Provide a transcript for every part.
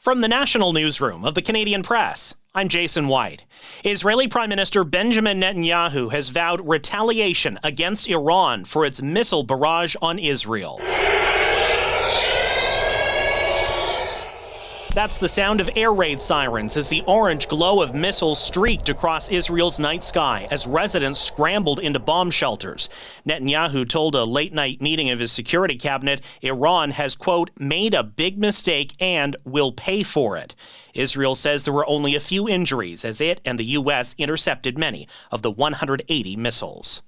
From the National Newsroom of the Canadian Press, I'm Jason White. Israeli Prime Minister Benjamin Netanyahu has vowed retaliation against Iran for its missile barrage on Israel. That's the sound of air raid sirens as the orange glow of missiles streaked across Israel's night sky as residents scrambled into bomb shelters. Netanyahu told a late-night meeting of his security cabinet Iran has, quote, made a big mistake and will pay for it. Israel says there were only a few injuries as it and the U.S. intercepted many of the 180 missiles.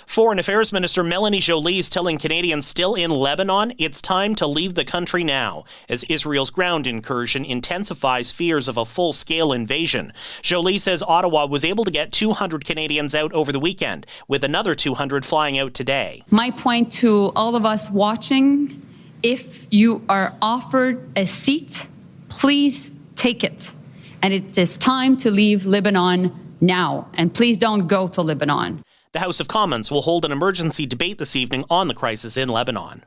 Foreign Affairs Minister Melanie Joly is telling Canadians still in Lebanon it's time to leave the country now, as Israel's ground incursion intensifies fears of a full-scale invasion. Joly says Ottawa was able to get 200 Canadians out over the weekend, with another 200 flying out today. My point to all of us watching, if you are offered a seat, please take it. And it is time to leave Lebanon now. And please don't go to Lebanon. The House of Commons will hold an emergency debate this evening on the crisis in Lebanon.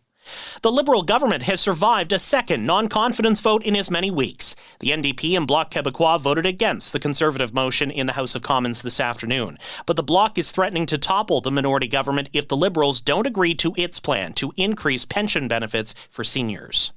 The Liberal government has survived a second non-confidence vote in as many weeks. The NDP and Bloc Québécois voted against the Conservative motion in the House of Commons this afternoon. But the Bloc is threatening to topple the minority government if the Liberals don't agree to its plan to increase pension benefits for seniors.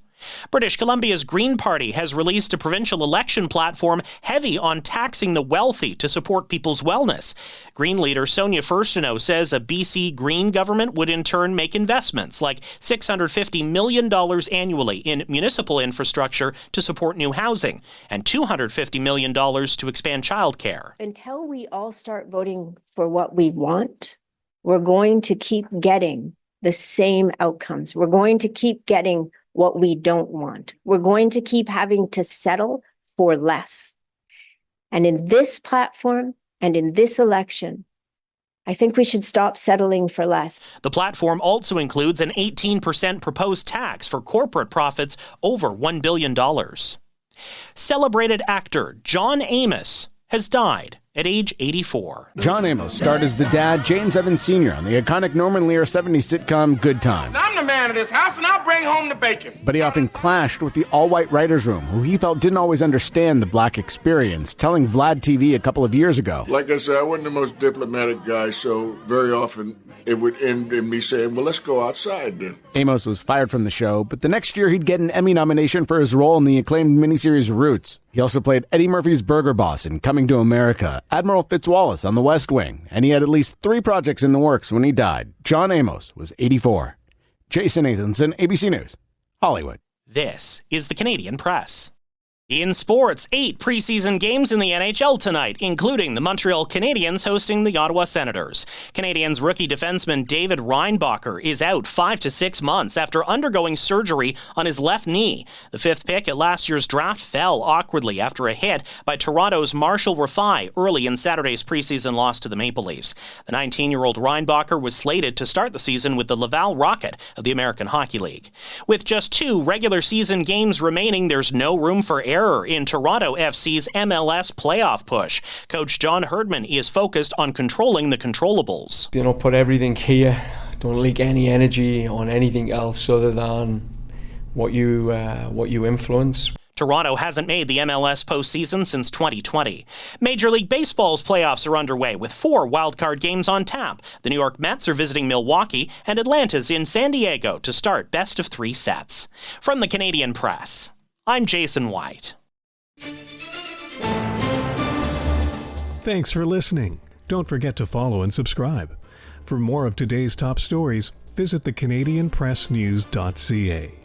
British Columbia's Green Party has released a provincial election platform heavy on taxing the wealthy to support people's wellness. Green leader Sonia Furstenau says a BC Green government would in turn make investments like $650 million annually in municipal infrastructure to support new housing and $250 million to expand childcare. Until we all start voting for what we want, we're going to keep getting the same outcomes. We're going to keep getting what we don't want. We're going to keep having to settle for less. And in this platform and in this election, I think we should stop settling for less. The platform also includes an 18% proposed tax for corporate profits over $1 billion. Celebrated actor John Amos has died at age 84. John Amos starred as the dad, James Evans Sr., on the iconic Norman Lear 70s sitcom Good Time. I'm the man of this house, and I'll bring home the bacon. But he often clashed with the all-white writers' room, who he felt didn't always understand the black experience, telling Vlad TV a couple of years ago. Like I said, I wasn't the most diplomatic guy, so very often it would end in me saying, well, let's go outside then. Amos was fired from the show, but the next year he'd get an Emmy nomination for his role in the acclaimed miniseries Roots. He also played Eddie Murphy's Burger Boss in Coming to America, Admiral Fitzwallace on The West Wing, and he had at least 3 projects in the works when he died. John Amos was 84. Jason Nathanson, ABC News, Hollywood. This is the Canadian Press. In sports, 8 preseason games in the NHL tonight, including the Montreal Canadiens hosting the Ottawa Senators. Canadiens rookie defenseman David Reinbacher is out 5 to 6 months after undergoing surgery on his left knee. The 5th pick at last year's draft fell awkwardly after a hit by Toronto's Marshall Rafai early in Saturday's preseason loss to the Maple Leafs. The 19-year-old Reinbacher was slated to start the season with the Laval Rocket of the American Hockey League. With just 2 regular season games remaining, there's no room for error in Toronto FC's MLS playoff push. Coach John Herdman is focused on controlling the controllables. Put everything here. Don't leak any energy on anything else other than what you influence. Toronto hasn't made the MLS postseason since 2020. Major League Baseball's playoffs are underway with 4 wildcard games on tap. The New York Mets are visiting Milwaukee, and Atlanta's in San Diego to start best-of-3 sets. From the Canadian Press, I'm Jason White. Thanks for listening. Don't forget to follow and subscribe. For more of today's top stories, visit thecanadianpressnews.ca.